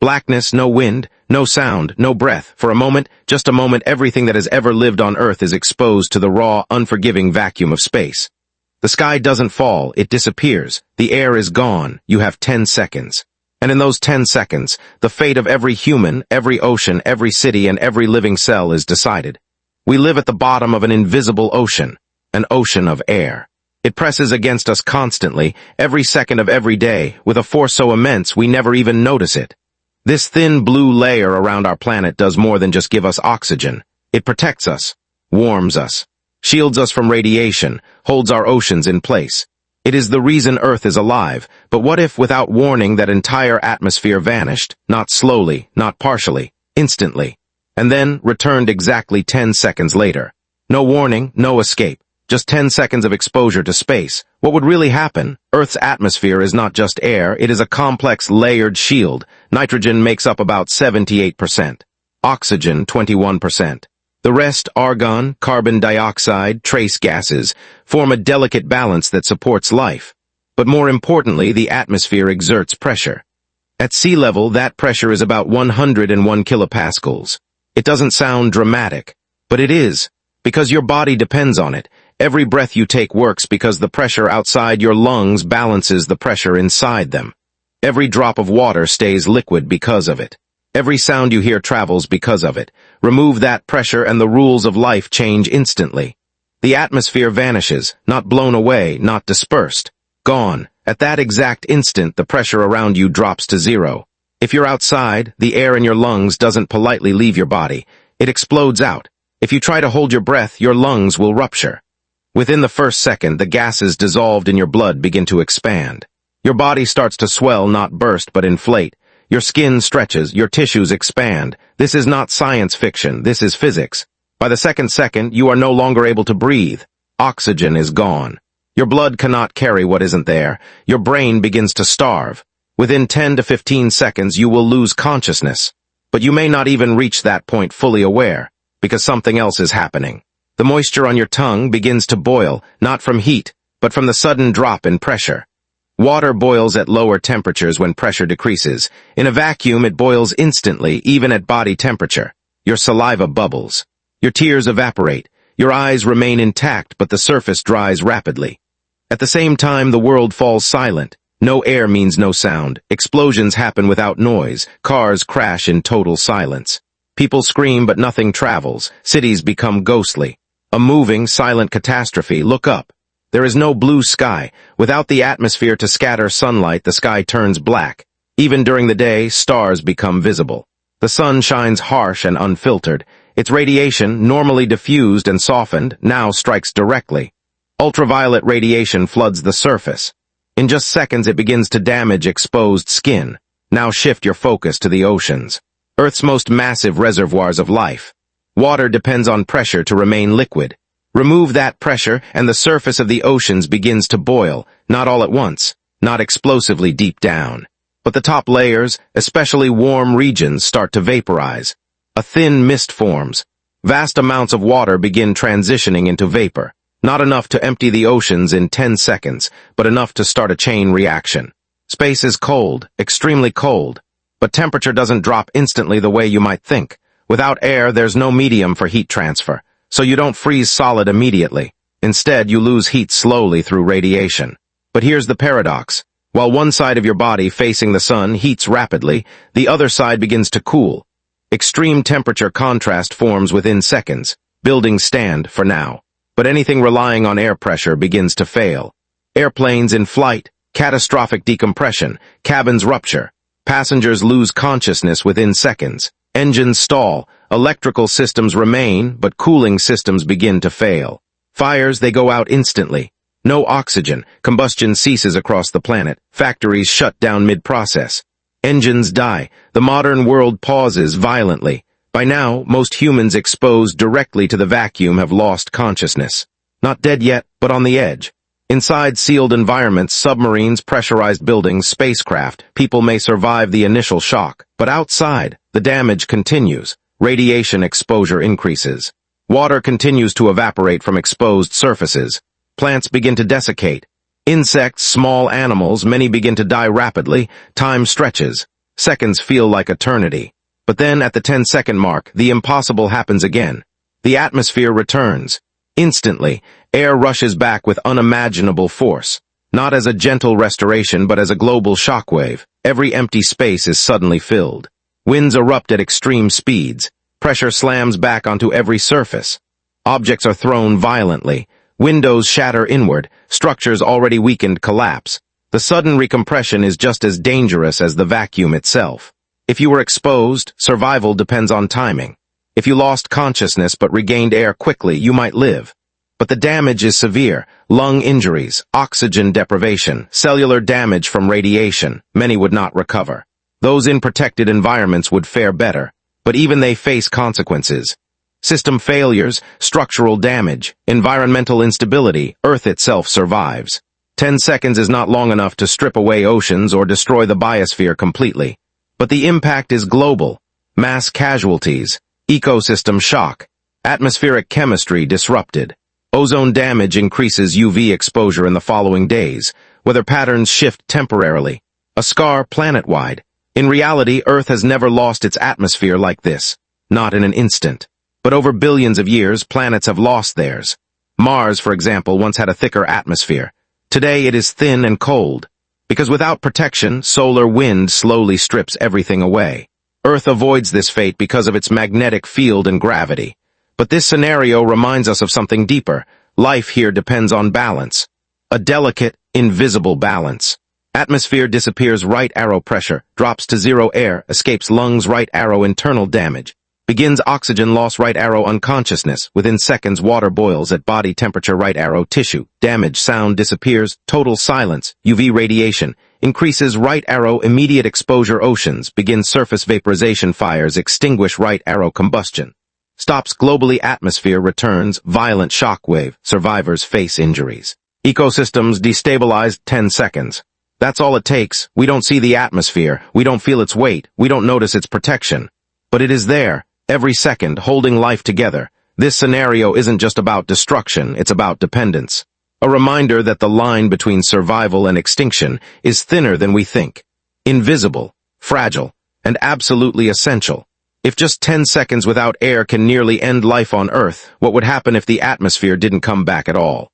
Blackness, no wind, no sound, no breath. For a moment, just a moment, everything that has ever lived on Earth is exposed to the raw, unforgiving vacuum of space. The sky doesn't fall, it disappears. The air is gone. You have 10 seconds. And in those 10 seconds, the fate of every human, every ocean, every city, and every living cell is decided. We live at the bottom of an invisible ocean, an ocean of air. It presses against us constantly, every second of every day, with a force so immense we never even notice it. This thin blue layer around our planet does more than just give us oxygen. It protects us, warms us, shields us from radiation, holds our oceans in place. It is the reason Earth is alive, but what if without warning that entire atmosphere vanished, not slowly, not partially, instantly, and then returned exactly 10 seconds later? No warning, no escape, just 10 seconds of exposure to space. What would really happen? Earth's atmosphere is not just air, it is a complex layered shield. Nitrogen makes up about 78%, oxygen 21%. The rest, argon, carbon dioxide, trace gases, form a delicate balance that supports life. But more importantly, the atmosphere exerts pressure. At sea level, that pressure is about 101 kilopascals. It doesn't sound dramatic, but it is, because your body depends on it. Every breath you take works because the pressure outside your lungs balances the pressure inside them. Every drop of water stays liquid because of it. Every sound you hear travels because of it. Remove that pressure and the rules of life change instantly. The atmosphere vanishes, not blown away, not dispersed. Gone. At that exact instant, the pressure around you drops to zero. If you're outside, the air in your lungs doesn't politely leave your body. It explodes out. If you try to hold your breath, your lungs will rupture. Within the first second, the gases dissolved in your blood begin to expand. Your body starts to swell, not burst, but inflate. Your skin stretches, your tissues expand. This is not science fiction, this is physics. By the second, you are no longer able to breathe. Oxygen is gone. Your blood cannot carry what isn't there. Your brain begins to starve. Within 10 to 15 seconds, you will lose consciousness. But you may not even reach that point fully aware, because something else is happening. The moisture on your tongue begins to boil, not from heat, but from the sudden drop in pressure. Water boils at lower temperatures when pressure decreases. In a vacuum, it boils instantly, even at body temperature. Your saliva bubbles. Your tears evaporate. Your eyes remain intact, but the surface dries rapidly. At the same time, the world falls silent. No air means no sound. Explosions happen without noise. Cars crash in total silence. People scream, but nothing travels. Cities become ghostly. A moving, silent catastrophe. Look up. There is no blue sky. Without the atmosphere to scatter sunlight, the sky turns black. Even during the day, stars become visible. The sun shines harsh and unfiltered. Its radiation, normally diffused and softened, now strikes directly. Ultraviolet radiation floods the surface. In just seconds, it begins to damage exposed skin. Now shift your focus to the oceans, Earth's most massive reservoirs of life. Water depends on pressure to remain liquid. Remove that pressure, and the surface of the oceans begins to boil, not all at once, not explosively deep down. But the top layers, especially warm regions, start to vaporize. A thin mist forms. Vast amounts of water begin transitioning into vapor. Not enough to empty the oceans in 10 seconds, but enough to start a chain reaction. Space is cold, extremely cold. But temperature doesn't drop instantly the way you might think. Without air, there's no medium for heat transfer. So you don't freeze solid immediately. Instead, you lose heat slowly through radiation. But here's the paradox. While one side of your body facing the sun heats rapidly, the other side begins to cool. Extreme temperature contrast forms within seconds. Buildings stand for now. But anything relying on air pressure begins to fail. Airplanes in flight, catastrophic decompression, cabins rupture. Passengers lose consciousness within seconds. Engines stall. Electrical systems remain, but cooling systems begin to fail. Fires, they go out instantly. No oxygen. Combustion ceases across the planet. Factories shut down mid-process. Engines die. The modern world pauses violently. By now, most humans exposed directly to the vacuum have lost consciousness. Not dead yet, but on the edge. Inside sealed environments, submarines, pressurized buildings, spacecraft, people may survive the initial shock. But outside, the damage continues. Radiation exposure increases. Water continues to evaporate from exposed surfaces. Plants begin to desiccate. Insects, small animals, many begin to die rapidly. Time stretches. Seconds feel like eternity. But then, at the 10-second mark, the impossible happens again. The atmosphere returns. Instantly, air rushes back with unimaginable force. Not as a gentle restoration, but as a global shockwave. Every empty space is suddenly filled. Winds erupt at extreme speeds. Pressure slams back onto every surface. Objects are thrown violently. Windows shatter inward. Structures already weakened collapse. The sudden recompression is just as dangerous as the vacuum itself. If you were exposed, survival depends on timing. If you lost consciousness but regained air quickly, you might live. But the damage is severe. Lung injuries, oxygen deprivation, cellular damage from radiation. Many would not recover. Those in protected environments would fare better, but even they face consequences. System failures, structural damage, environmental instability. Earth itself survives. 10 seconds is not long enough to strip away oceans or destroy the biosphere completely. But the impact is global. Mass casualties, ecosystem shock, atmospheric chemistry disrupted. Ozone damage increases UV exposure in the following days. Weather patterns shift temporarily. A scar planet-wide. In reality, Earth has never lost its atmosphere like this. Not in an instant. But over billions of years, planets have lost theirs. Mars, for example, once had a thicker atmosphere. Today it is thin and cold. Because without protection, solar wind slowly strips everything away. Earth avoids this fate because of its magnetic field and gravity. But this scenario reminds us of something deeper. Life here depends on balance. A delicate, invisible balance. Atmosphere disappears, right arrow pressure, drops to zero, air, escapes lungs, right arrow internal damage. Begins oxygen loss, right arrow unconsciousness. Within seconds, water boils at body temperature, right arrow tissue. Damage, sound disappears, total silence. UV radiation. Increases, right arrow immediate exposure, oceans. Begins surface vaporization, fires, extinguish, right arrow combustion. Stops globally, atmosphere returns, violent shock wave. Survivors face injuries. Ecosystems destabilized, 10 seconds. That's all it takes. We don't see the atmosphere. We don't feel its weight. We don't notice its protection. But it is there. Every second, holding life together. This scenario isn't just about destruction, it's about dependence. A reminder that the line between survival and extinction is thinner than we think. Invisible, fragile, and absolutely essential. If just 10 seconds without air can nearly end life on Earth, what would happen if the atmosphere didn't come back at all?